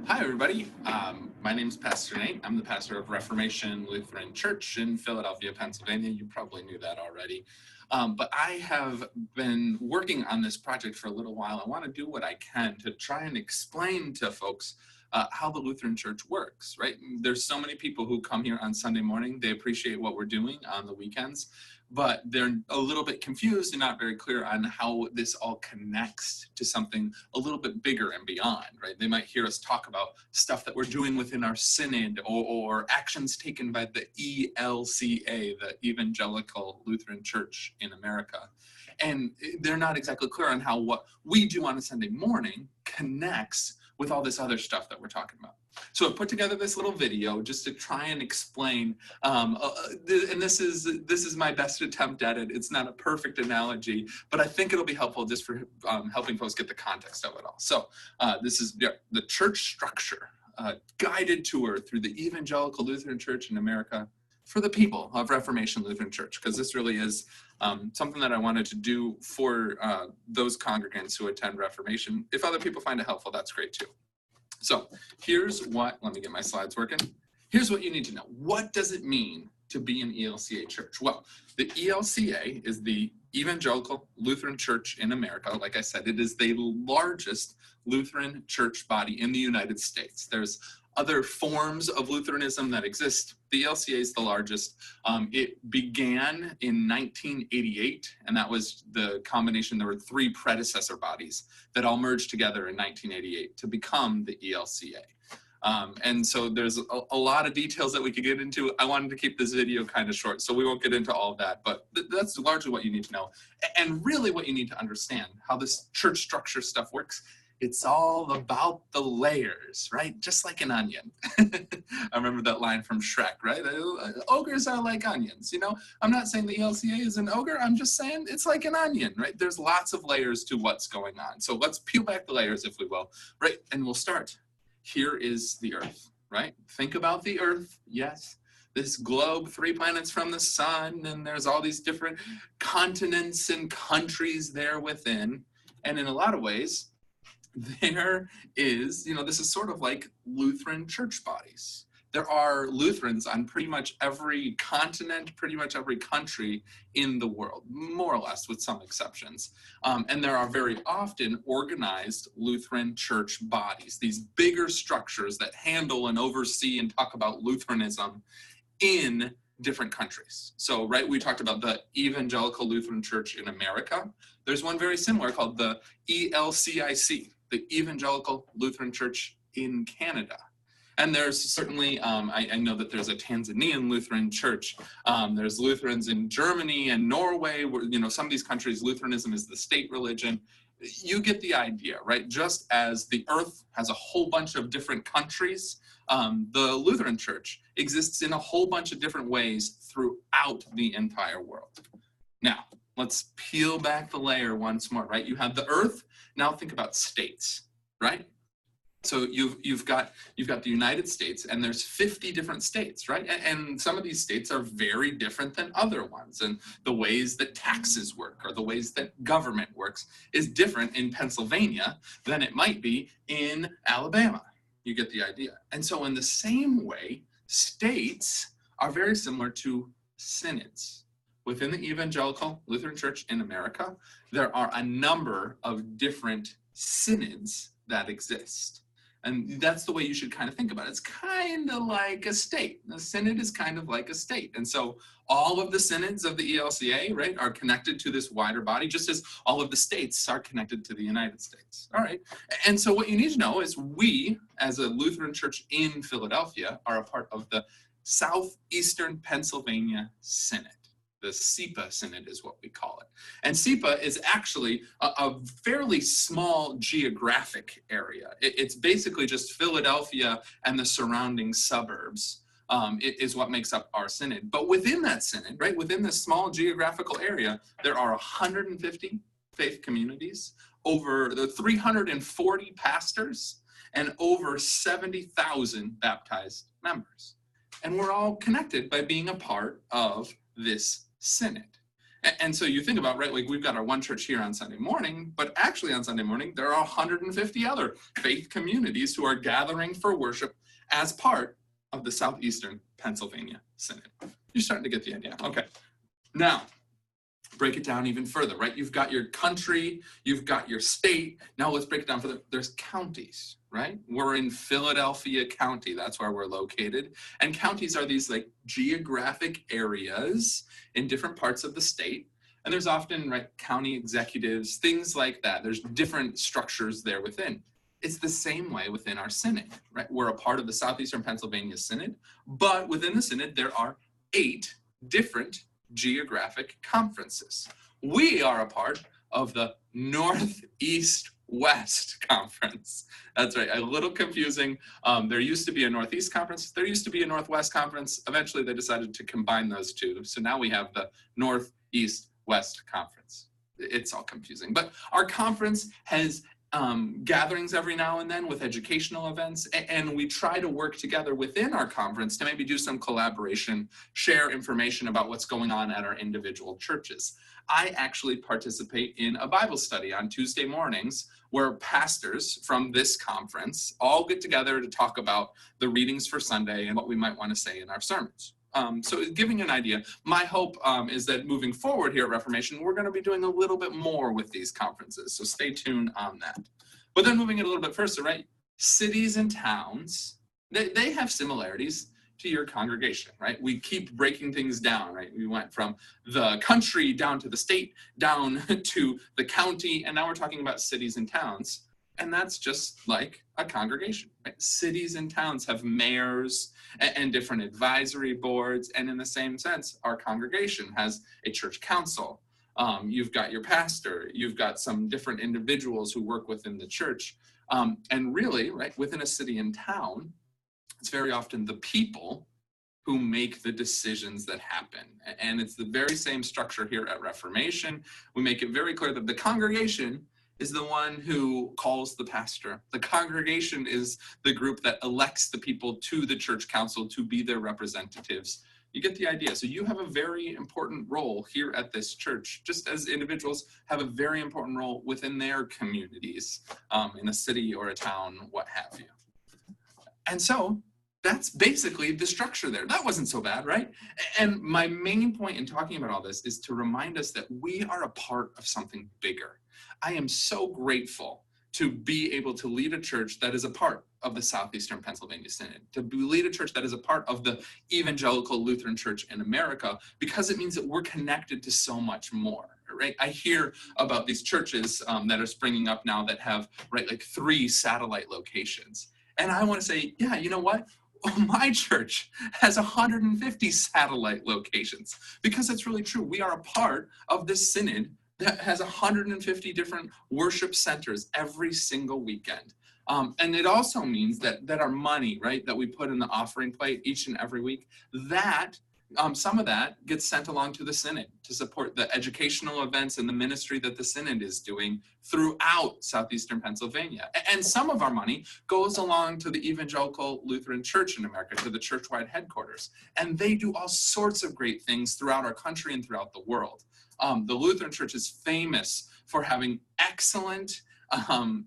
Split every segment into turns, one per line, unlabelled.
Hi, everybody. My name is Pastor Nate. I'm the pastor of Reformation Lutheran Church in Philadelphia, Pennsylvania. You probably knew that already. But I have been working on this project for a little while. I want to do what I can to try and explain to folks how the Lutheran Church works, right? There's so many people who come here on Sunday morning. They appreciate what we're doing on the weekends, but they're a little bit confused and not very clear on how this all connects to something a little bit bigger and beyond, right? They might hear us talk about stuff that we're doing within our synod or actions taken by the ELCA, the Evangelical Lutheran Church in America. And they're not exactly clear on how what we do on a Sunday morning connects with all this other stuff that we're talking about. So I put together this little video just to try and explain, and this is my best attempt at it. It's not a perfect analogy, but I think it'll be helpful just for helping folks get the context of it all. So this is the church structure, guided tour through the Evangelical Lutheran Church in America for the people of Reformation Lutheran Church, because this really is something that I wanted to do for those congregants who attend Reformation. If other people find it helpful, that's great too. So here's what, let me get my slides working. Here's what you need to know. What does it mean to be an ELCA church? Well, the ELCA is the Evangelical Lutheran Church in America. Like I said, it is the largest Lutheran church body in the United States. There's other forms of Lutheranism that exist. The ELCA is the largest. It began in 1988, and that was the combination. There were three predecessor bodies that all merged together in 1988 to become the ELCA. And so there's a lot of details that we could get into. I wanted to keep this video kind of short, so we won't get into all of that, but that's largely what you need to know. And really what you need to understand, how this church structure stuff works. It's all about the layers, right? Just like an onion. I remember that line from Shrek, right? Ogres are like onions, you know? I'm not saying the ELCA is an ogre. I'm just saying it's like an onion, right? There's lots of layers to what's going on. So let's peel back the layers, if we will, right? And we'll start. Here is the earth, right? Think about the earth, yes. This globe, 3 planets from the sun, and there's all these different continents and countries there within. And in a lot of ways, there is, this is sort of like Lutheran church bodies. There are Lutherans on pretty much every continent, pretty much every country in the world, more or less, with some exceptions. And there are very often organized Lutheran church bodies, these bigger structures that handle and oversee and talk about Lutheranism in different countries. So, right, we talked about the Evangelical Lutheran Church in America. There's one very similar called the ELCIC, the Evangelical Lutheran Church in Canada. And there's certainly, I know that there's a Tanzanian Lutheran church. There's Lutherans in Germany and Norway, where, some of these countries, Lutheranism is the state religion. You get the idea, right? Just as the earth has a whole bunch of different countries, the Lutheran Church exists in a whole bunch of different ways throughout the entire world. Now, let's peel back the layer once more, right? You have the earth. Now think about states, right? So you've got the United States, and there's 50 different states, right? And some of these states are very different than other ones, and the ways that taxes work or the ways that government works is different in Pennsylvania than it might be in Alabama. You get the idea. And so in the same way, states are very similar to synods. Within the Evangelical Lutheran Church in America, there are a number of different synods that exist. And that's the way you should kind of think about it. It's kind of like a state. The synod is kind of like a state. And so all of the synods of the ELCA, right, are connected to this wider body, just as all of the states are connected to the United States. All right. And so what you need to know is we, as a Lutheran church in Philadelphia, are a part of the Southeastern Pennsylvania Synod. The SEPA Synod is what we call it. And SEPA is actually a fairly small geographic area. It's basically just Philadelphia and the surrounding suburbs is what makes up our synod. But within that synod, right, within this small geographical area, there are 150 faith communities, over the 340 pastors, and over 70,000 baptized members. And we're all connected by being a part of this synod. And so you think about, right, like we've got our one church here on Sunday morning, but actually on Sunday morning, there are 150 other faith communities who are gathering for worship as part of the Southeastern Pennsylvania Synod. You're starting to get the idea. Okay. Now, break it down even further, right? You've got your country, you've got your state. Now let's break it down further. There's counties, right? We're in Philadelphia County. That's where we're located. And counties are these like geographic areas in different parts of the state. And there's often, right, county executives, things like that. There's different structures there within. It's the same way within our synod, right? We're a part of the Southeastern Pennsylvania Synod, but within the synod, there are 8 different geographic conferences. We are a part of the Northeast-West Conference. That's right, a little confusing. There used to be a Northeast Conference, there used to be a Northwest Conference. Eventually they decided to combine those two. So now we have the Northeast-West Conference. It's all confusing, but our conference has gatherings every now and then with educational events, and we try to work together within our conference to maybe do some collaboration, share information about what's going on at our individual churches. I actually participate in a Bible study on Tuesday mornings where pastors from this conference all get together to talk about the readings for Sunday and what we might want to say in our sermons. So giving you an idea, my hope is that moving forward here at Reformation, we're going to be doing a little bit more with these conferences. So stay tuned on that. But then moving it a little bit further, right? Cities and towns, they have similarities to your congregation, right? We keep breaking things down, right? We went from the country down to the state, down to the county, and now we're talking about cities and towns. And that's just like a congregation, right? Cities and towns have mayors and different advisory boards. And in the same sense, our congregation has a church council. You've got your pastor, you've got some different individuals who work within the church. And really, right, within a city and town, it's very often the people who make the decisions that happen. And it's the very same structure here at Reformation. We make it very clear that the congregation is the one who calls the pastor. The congregation is the group that elects the people to the church council to be their representatives. You get the idea. So you have a very important role here at this church, just as individuals have a very important role within their communities, in a city or a town, what have you. And so that's basically the structure there. That wasn't so bad, right? And my main point in talking about all this is to remind us that we are a part of something bigger. I am so grateful to be able to lead a church that is a part of the Southeastern Pennsylvania Synod, to lead a church that is a part of the Evangelical Lutheran Church in America, because it means that we're connected to so much more, right? I hear about these churches that are springing up now that have, right, like 3 satellite locations. And I want to say, yeah, you know what? My church has 150 satellite locations, because it's really true. We are a part of this synod that has 150 different worship centers every single weekend. And it also means that our money, right, that we put in the offering plate each and every week, that some of that gets sent along to the synod to support the educational events and the ministry that the synod is doing throughout Southeastern Pennsylvania. And some of our money goes along to the Evangelical Lutheran Church in America, to the church-wide headquarters. And they do all sorts of great things throughout our country and throughout the world. The Lutheran Church is famous for having excellent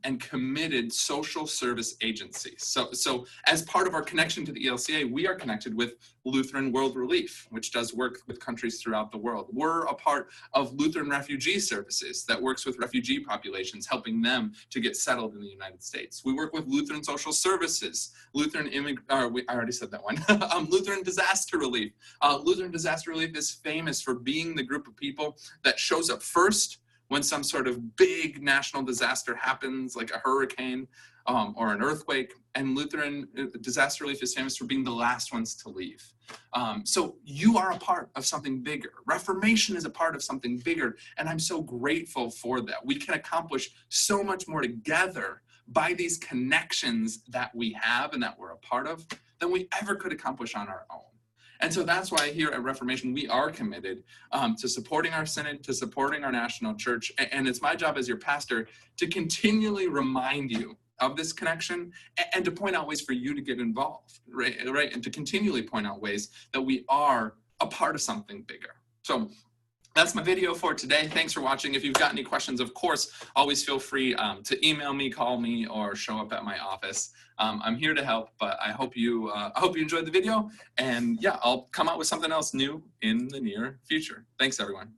and committed social service agencies. So as part of our connection to the ELCA, we are connected with Lutheran World Relief, which does work with countries throughout the world. We're a part of Lutheran Refugee Services that works with refugee populations, helping them to get settled in the United States. We work with Lutheran Social Services, I already said that one, Lutheran Disaster Relief. Lutheran Disaster Relief is famous for being the group of people that shows up first when some sort of big national disaster happens, like a hurricane or an earthquake. And Lutheran Disaster Relief is famous for being the last ones to leave. So you are a part of something bigger. Reformation is a part of something bigger, and I'm so grateful for that. We can accomplish so much more together by these connections that we have and that we're a part of than we ever could accomplish on our own. And so that's why here at Reformation, we are committed to supporting our synod, to supporting our national church. And it's my job as your pastor to continually remind you of this connection and to point out ways for you to get involved, right? And to continually point out ways that we are a part of something bigger. So that's my video for today. Thanks for watching. If you've got any questions, of course, always feel free to email me, call me, or show up at my office. I'm here to help, but I hope you enjoyed the video. And yeah, I'll come out with something else new in the near future. Thanks, everyone.